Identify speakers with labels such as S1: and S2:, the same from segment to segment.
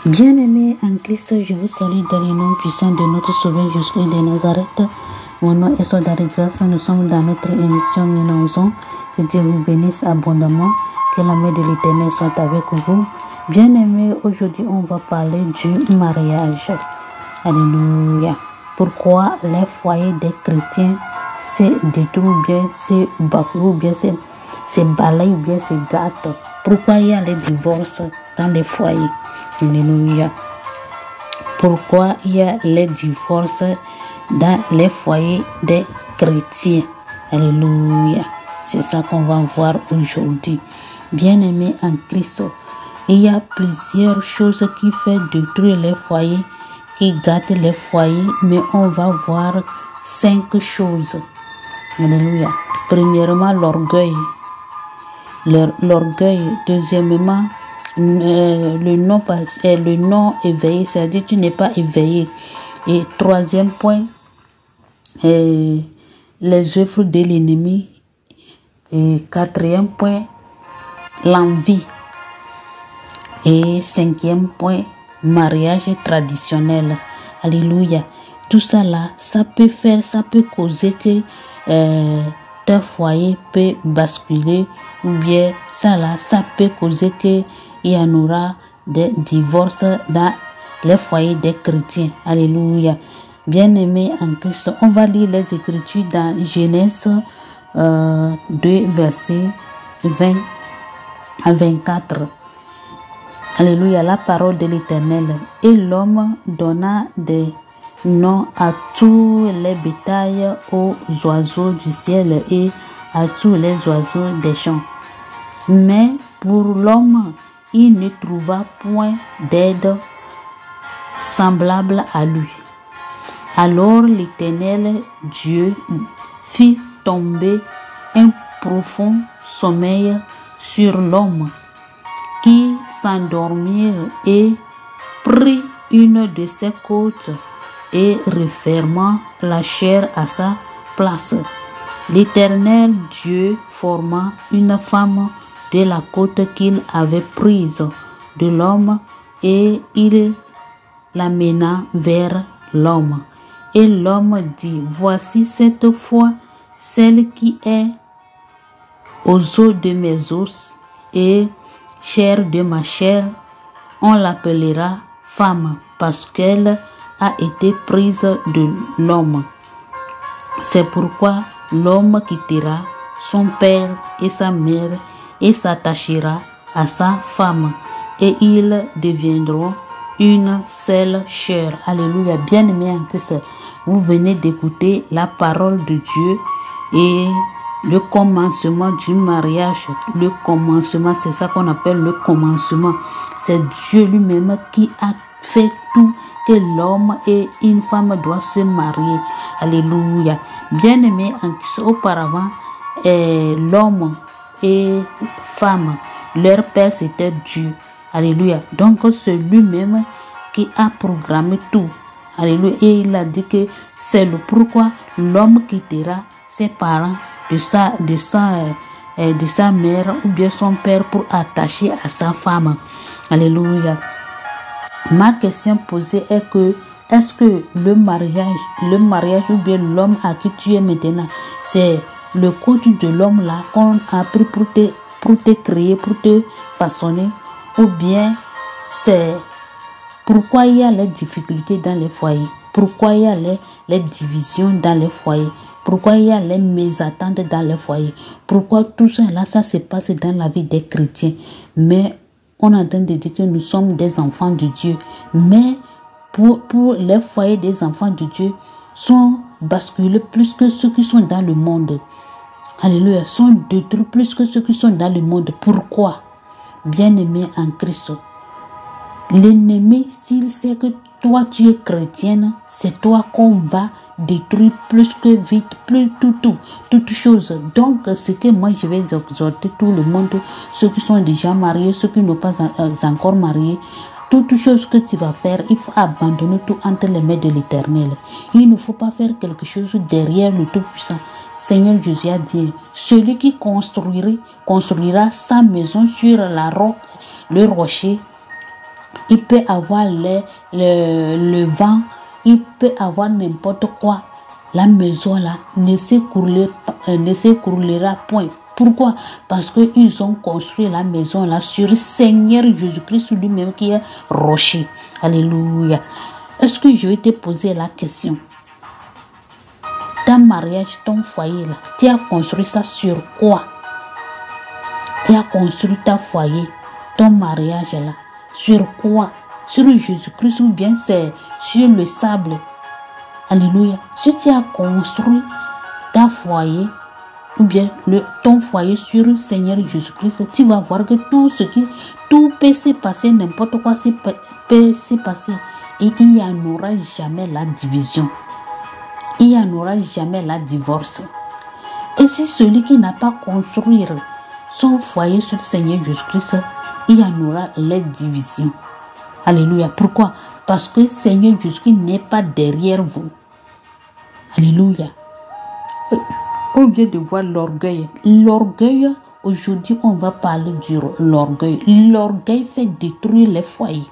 S1: Bien-aimés en Christ, je vous salue dans le nom puissant de notre Sauveur Jésus de Nazareth. Mon nom est Soldat de Grâce. Nous sommes dans notre émission Minonzon. Que Dieu vous bénisse abondamment. Que la main de l'Éternel soit avec vous. Bien-aimés, aujourd'hui on va parler du mariage. Alléluia. Pourquoi les foyers des chrétiens se détruisent ou bien se bafouent ou bien se balayent ou bien se gâtent? Pourquoi il y a les divorces dans les foyers? Alléluia. Pourquoi il y a les divorces dans les foyers des chrétiens? Alléluia. C'est ça qu'on va voir aujourd'hui. Bien-aimés en Christ, il y a plusieurs choses qui font détruire les foyers, qui gâtent les foyers, mais on va voir 5 choses. Alléluia. Premièrement, l'orgueil. L'orgueil. Deuxièmement, le non éveillé, c'est-à-dire tu n'es pas éveillé. Et troisième point, les œuvres de l'ennemi. Et quatrième point, l'envie. Et cinquième point, mariage traditionnel. Alléluia. Tout ça là, ça peut causer que ton foyer peut basculer, ou bien ça peut causer que il y en aura des divorces dans les foyers des chrétiens. Alléluia. Bien-aimés en Christ, on va lire les Écritures dans Genèse 2, versets 20 à 24. Alléluia, la parole de l'Éternel. Et l'homme donna des noms à tous les bétails, aux oiseaux du ciel et à tous les oiseaux des champs. Mais pour l'homme, il ne trouva point d'aide semblable à lui. Alors l'Éternel Dieu fit tomber un profond sommeil sur l'homme, qui s'endormit et prit une de ses côtes et referma la chair à sa place. L'Éternel Dieu forma une femme de la côte qu'il avait prise de l'homme et il l'amena vers l'homme. Et l'homme dit: voici cette fois celle qui est aux os de mes os et chair de ma chair. On l'appellera femme parce qu'elle a été prise de l'homme. C'est pourquoi l'homme quittera son père et sa mère et s'attachera à sa femme, et ils deviendront une seule chair. Alléluia. Bien-aimés en Christ, vous venez d'écouter la parole de Dieu et le commencement du mariage. Le commencement, c'est ça qu'on appelle le commencement. C'est Dieu lui-même qui a fait tout, que l'homme et une femme doivent se marier. Alléluia. Bien-aimés en Christ, auparavant, l'homme et femme, leur père c'était Dieu. Alléluia. Donc c'est lui-même qui a programmé tout. Alléluia. Et il a dit que c'est le pourquoi l'homme quittera ses parents, de sa mère ou bien son père, pour attacher à sa femme. Alléluia. Ma question posée est que est-ce que le mariage ou bien l'homme à qui tu es maintenant, c'est le code de l'homme là qu'on a pris pour te créer, pour te façonner, ou bien c'est pourquoi il y a les difficultés dans les foyers, pourquoi il y a les divisions dans les foyers, pourquoi il y a les mésattentes dans les foyers, pourquoi tout ça là, ça se passe dans la vie des chrétiens. Mais on est en train de dire que nous sommes des enfants de Dieu, mais pour les foyers des enfants de Dieu sont basculés plus que ceux qui sont dans le monde. Alléluia, sont détruits plus que ceux qui sont dans le monde. Pourquoi? Bien-aimé en Christ, l'ennemi, s'il sait que toi tu es chrétienne, c'est toi qu'on va détruire plus que vite, plus toute chose. Donc ce que moi je vais exhorter tout le monde, ceux qui sont déjà mariés, ceux qui n'ont pas encore marié, toute chose que tu vas faire, il faut abandonner tout entre les mains de l'Éternel. Il ne faut pas faire quelque chose derrière le Tout-Puissant. Seigneur Jésus a dit: celui qui construira sa maison sur la roche, le rocher, il peut avoir le vent, il peut avoir n'importe quoi. La maison là ne s'écroulera point. Pourquoi? Parce qu'ils ont construit la maison là sur le Seigneur Jésus-Christ lui-même qui est rocher. Alléluia. Est-ce que je vais te poser la question? Ton mariage, ton foyer là, tu as construit ça sur quoi? Tu as construit ta foyer, ton mariage là, sur quoi? Sur Jésus-Christ ou bien c'est sur le sable? Alléluia. Si tu as construit ta foyer ou bien ton foyer sur le Seigneur Jésus-Christ, tu vas voir que tout peut se passer, n'importe quoi peut se passer. Et il n'y en aura jamais la division. Il n'y en aura jamais la divorce. Et si celui qui n'a pas construit son foyer sur le Seigneur Jésus-Christ, il y en aura les divisions. Alléluia. Pourquoi? Parce que le Seigneur Jésus-Christ n'est pas derrière vous. Alléluia. On vient de voir l'orgueil. L'orgueil, aujourd'hui, on va parler de l'orgueil. L'orgueil fait détruire les foyers.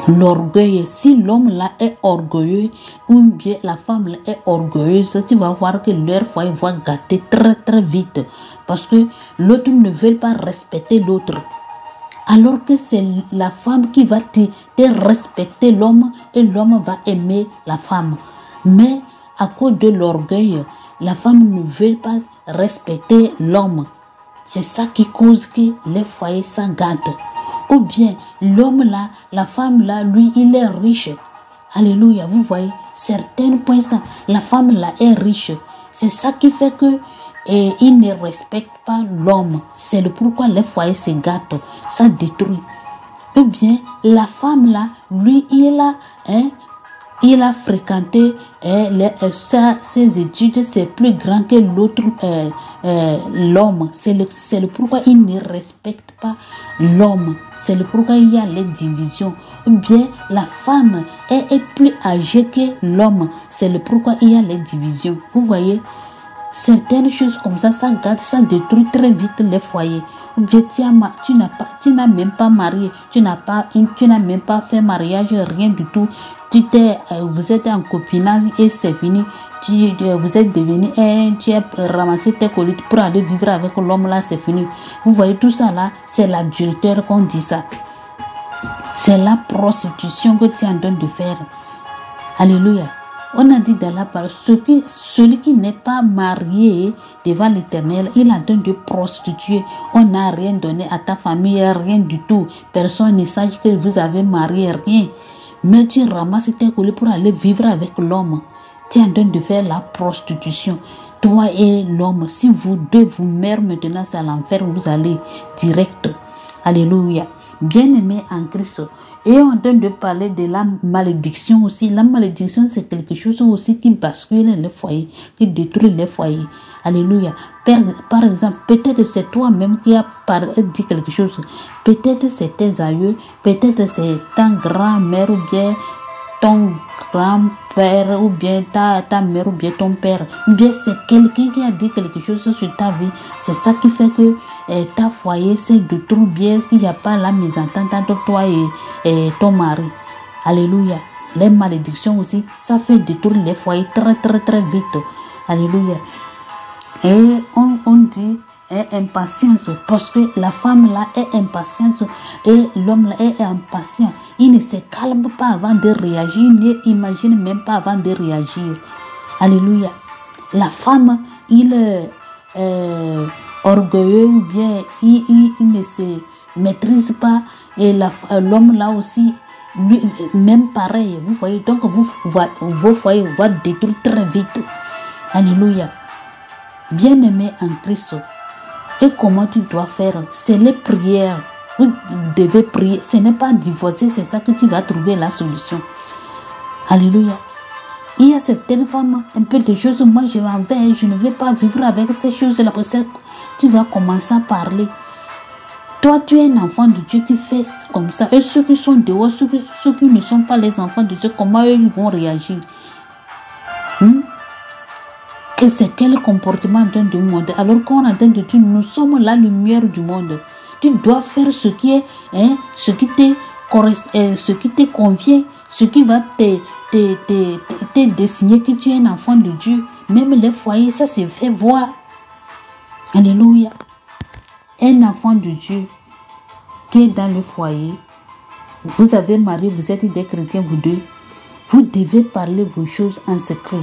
S1: L'orgueil, si l'homme là est orgueilleux ou bien la femme là est orgueilleuse, tu vas voir que leur foyer va gâter très très vite parce que l'autre ne veut pas respecter l'autre. Alors que c'est la femme qui va te respecter l'homme et l'homme va aimer la femme. Mais à cause de l'orgueil, la femme ne veut pas respecter l'homme. C'est ça qui cause que les foyers s'en gâtent. Ou bien l'homme là, la femme là, lui, il est riche. Alléluia, vous voyez, certains points ça, la femme là est riche. C'est ça qui fait que il ne respecte pas l'homme. C'est le pourquoi les foyers se gâtent, ça détruit. Ou bien la femme là, lui, il a fréquenté ses études, c'est plus grand que l'autre, l'homme. C'est le pourquoi il ne respecte pas l'homme. C'est le pourquoi il y a les divisions. Ou bien la femme est plus âgée que l'homme. C'est le pourquoi il y a les divisions. Vous voyez, certaines choses comme ça gâte, ça détruit très vite les foyers. Ou bien tu n'as même pas marié, tu n'as même pas fait mariage, rien du tout. Vous êtes en copinage et c'est fini. Vous êtes devenu tu as ramassé tes colis pour aller vivre avec l'homme là, c'est fini. Vous voyez tout ça là, c'est l'adultère qu'on dit ça. C'est la prostitution que tu es en train de faire. Alléluia. On a dit dans la parole, celui qui n'est pas marié devant l'Éternel, il est en train de prostituer. On n'a rien donné à ta famille, rien du tout. Personne ne sache que vous avez marié, rien. Mais tu ramasses tes colis pour aller vivre avec l'homme. Tu es en train de faire la prostitution. Toi et l'homme, si vous deux vous meurez maintenant, c'est à l'enfer, vous allez direct. Alléluia. Bien-aimé en Christ. Et on est en train de parler de la malédiction aussi. La malédiction, c'est quelque chose aussi qui bascule les foyers, qui détruit les foyers. Alléluia. Par exemple, peut-être c'est toi-même qui as dit quelque chose. Peut-être c'est tes aïeux, peut-être c'est ta grand-mère ou bien ton grand-père ou bien ta mère ou bien ton père. Ou bien c'est quelqu'un qui a dit quelque chose sur ta vie. C'est ça qui fait que ta foyer c'est de trop bien, qu'il n'y a pas la mésentente entre toi et ton mari. Alléluia. Les malédictions aussi, ça fait détruire les foyers très très très vite. Alléluia. Et on dit impatience parce que la femme là est impatiente et l'homme là est impatient. Il ne se calme pas avant de réagir, il n'imagine même pas avant de réagir. Alléluia. La femme, il est orgueilleux ou bien il ne se maîtrise pas et l'homme là aussi, lui, même pareil. Vous voyez, donc vos foyers vont détruire très vite. Alléluia. Bien-aimé en Christ. Et comment tu dois faire? C'est les prières. Vous devez prier. Ce n'est pas divorcer, c'est ça que tu vas trouver la solution. Alléluia. Il y a certaines femmes, un peu de choses, moi je ne vais pas vivre avec ces choses-là. Parce que tu vas commencer à parler. Toi, tu es un enfant de Dieu, tu fais comme ça. Et ceux qui sont dehors, ceux qui ne sont pas les enfants de Dieu, comment eux ils vont réagir? Et c'est quel comportement en train de monde? Alors qu'on est en train de dire, nous sommes la lumière du monde. Tu dois faire ce qui est, ce qui te convient, ce qui va te dessiner que tu es un enfant de Dieu. Même les foyers, ça se fait voir. Alléluia. Un enfant de Dieu qui est dans le foyer, vous avez marié, vous êtes des chrétiens, vous deux, vous devez parler vos choses en secret.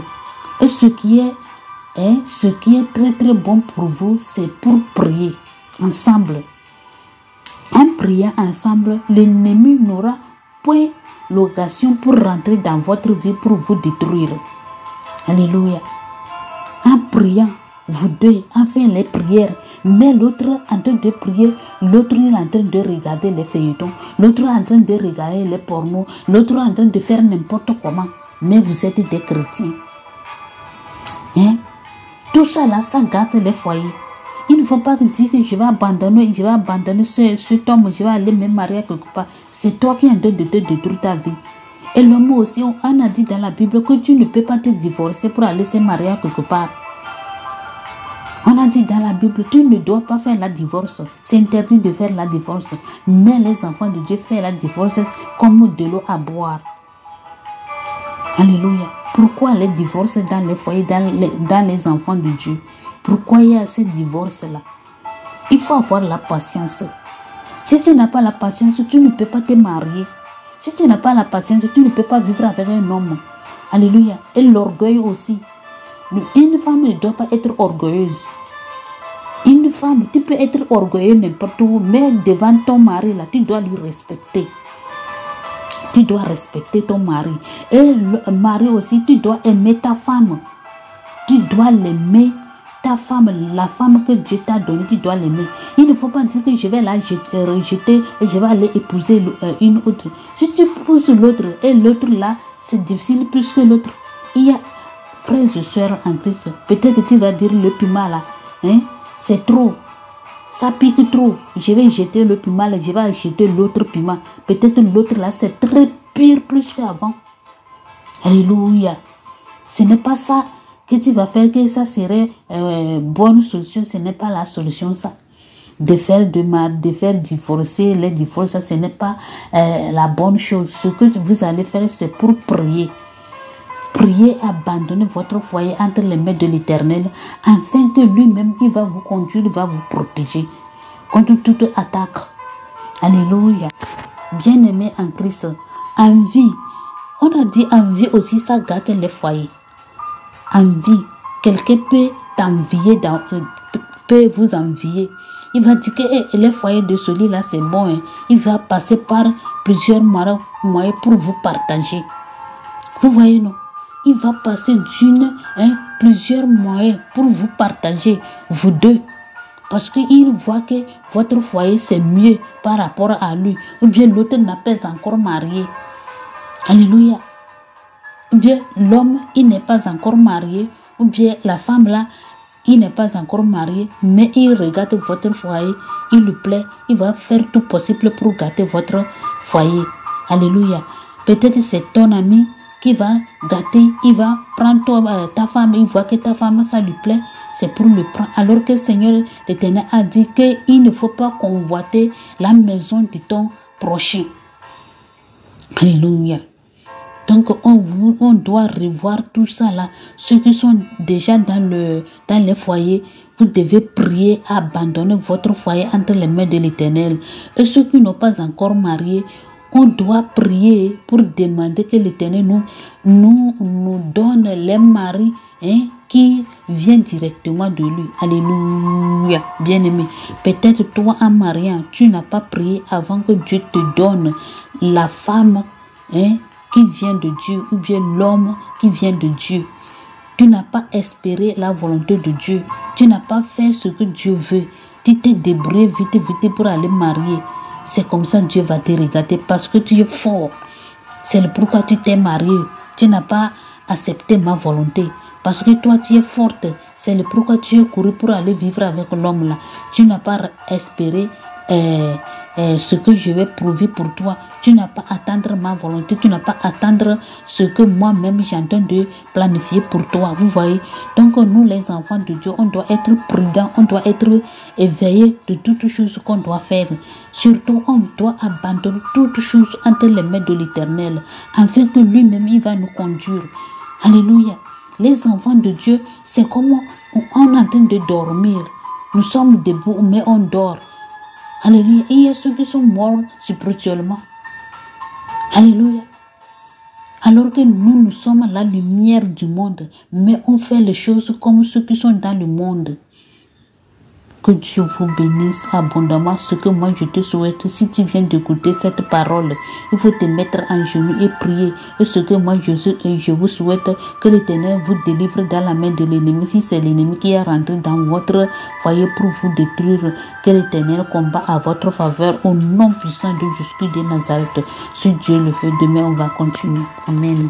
S1: Et ce qui est très très bon pour vous, c'est pour prier ensemble. En priant ensemble, l'ennemi n'aura point l'occasion pour rentrer dans votre vie pour vous détruire. Alléluia. En priant, vous deux, en faisant les prières, mais l'autre en train de prier, l'autre est en train de regarder les feuilletons, l'autre est en train de regarder les pornos, l'autre est en train de faire n'importe comment. Mais vous êtes des chrétiens. Tout ça là, ça gâte les foyers. Il ne faut pas dire que je vais abandonner cet homme, je vais aller me marier quelque part. C'est toi qui es en train de te détruire ta vie. Et l'homme aussi, on a dit dans la Bible que tu ne peux pas te divorcer pour aller se marier quelque part. On a dit dans la Bible, tu ne dois pas faire la divorce. C'est interdit de faire la divorce. Mais les enfants de Dieu font la divorce comme de l'eau à boire. Alléluia. Pourquoi les divorces dans les foyers, dans les enfants de Dieu? Pourquoi il y a ces divorces-là? Il faut avoir la patience. Si tu n'as pas la patience, tu ne peux pas te marier. Si tu n'as pas la patience, tu ne peux pas vivre avec un homme. Alléluia. Et l'orgueil aussi. Une femme ne doit pas être orgueilleuse. Une femme, tu peux être orgueilleuse n'importe où, mais devant ton mari, là, tu dois lui respecter. Tu dois respecter ton mari. Et le mari aussi, tu dois aimer ta femme. Tu dois l'aimer. Ta femme, la femme que Dieu t'a donnée, tu dois l'aimer. Il ne faut pas dire que je vais la rejeter et je vais aller épouser une autre. Si tu épouses l'autre et l'autre là, c'est difficile plus que l'autre. Il y a, frères et sœurs en Christ, peut-être que tu vas dire le piment là, c'est trop. Ça pique trop. Je vais jeter le piment là, je vais jeter l'autre piment. Peut-être l'autre là, c'est très pire plus qu'avant. Alléluia. Ce n'est pas ça que tu vas faire, que ça serait bonne solution. Ce n'est pas la solution ça. De faire divorcer, les divorces, ça, ce n'est pas la bonne chose. Ce que vous allez faire, c'est pour prier. Priez, abandonnez votre foyer entre les mains de l'Éternel, afin que lui-même, il va vous conduire, il va vous protéger contre toute attaque. Alléluia. Bien-aimés en Christ, envie. On a dit envie aussi, ça gâte les foyers. Envie. Quelqu'un peut t'envier, peut vous envier. Il va dire que les foyers de ce lit-là, c'est bon. Hein. Il va passer par plusieurs moyens pour vous partager. Vous voyez, non? Il va passer plusieurs moyens pour vous partager, vous deux. Parce qu'il voit que votre foyer, c'est mieux par rapport à lui. Ou bien l'autre n'a pas encore marié. Alléluia. Ou bien l'homme, il n'est pas encore marié. Ou bien la femme là, il n'est pas encore marié. Mais il regarde votre foyer, il lui plaît. Il va faire tout possible pour gâter votre foyer. Alléluia. Peut-être c'est ton ami qui va gâter, il va prendre ta femme, il voit que ta femme, ça lui plaît, c'est pour le prendre. Alors que le Seigneur l'Éternel a dit qu'il ne faut pas convoiter la maison de ton prochain. Alléluia. Donc, on doit revoir tout ça là. Ceux qui sont déjà dans les foyers, vous devez prier, abandonner votre foyer entre les mains de l'Éternel. Et ceux qui n'ont pas encore marié, on doit prier pour demander que l'Éternel nous donne les maris qui viennent directement de lui. Alléluia. Bien-aimé. Peut-être toi en mariant, tu n'as pas prié avant que Dieu te donne la femme qui vient de Dieu ou bien l'homme qui vient de Dieu. Tu n'as pas espéré la volonté de Dieu. Tu n'as pas fait ce que Dieu veut. Tu t'es débrouillé vite pour aller marier. C'est comme ça que Dieu va te regarder parce que tu es fort. C'est pourquoi tu t'es marié. Tu n'as pas accepté ma volonté. Parce que toi, tu es forte. C'est pourquoi tu es couru pour aller vivre avec l'homme là. Tu n'as pas espéré ce que je vais prouver pour toi. Tu n'as pas à attendre ma volonté, tu n'as pas à attendre ce que moi-même j'entends de planifier pour toi. Vous voyez? Donc nous les enfants de Dieu, on doit être prudents, on doit être éveillés de toutes choses qu'on doit faire. Surtout, on doit abandonner toutes choses entre les mains de l'Éternel, afin que lui-même il va nous conduire. Alléluia. Les enfants de Dieu, c'est comme on est en train de dormir. Nous sommes debout, mais on dort. Alléluia. Il y a ceux qui sont morts spirituellement. Alléluia. Alors que nous, nous sommes la lumière du monde, mais on fait les choses comme ceux qui sont dans le monde. Que Dieu vous bénisse abondamment. Ce que moi je te souhaite, si tu viens d'écouter cette parole, il faut te mettre en genoux et prier. Et ce que moi je vous souhaite, que l'Éternel vous délivre dans la main de l'ennemi. Si c'est l'ennemi qui est rentré dans votre foyer pour vous détruire, que l'Éternel combat à votre faveur au nom puissant de Jésus de Nazareth. Si Dieu le fait, demain on va continuer. Amen.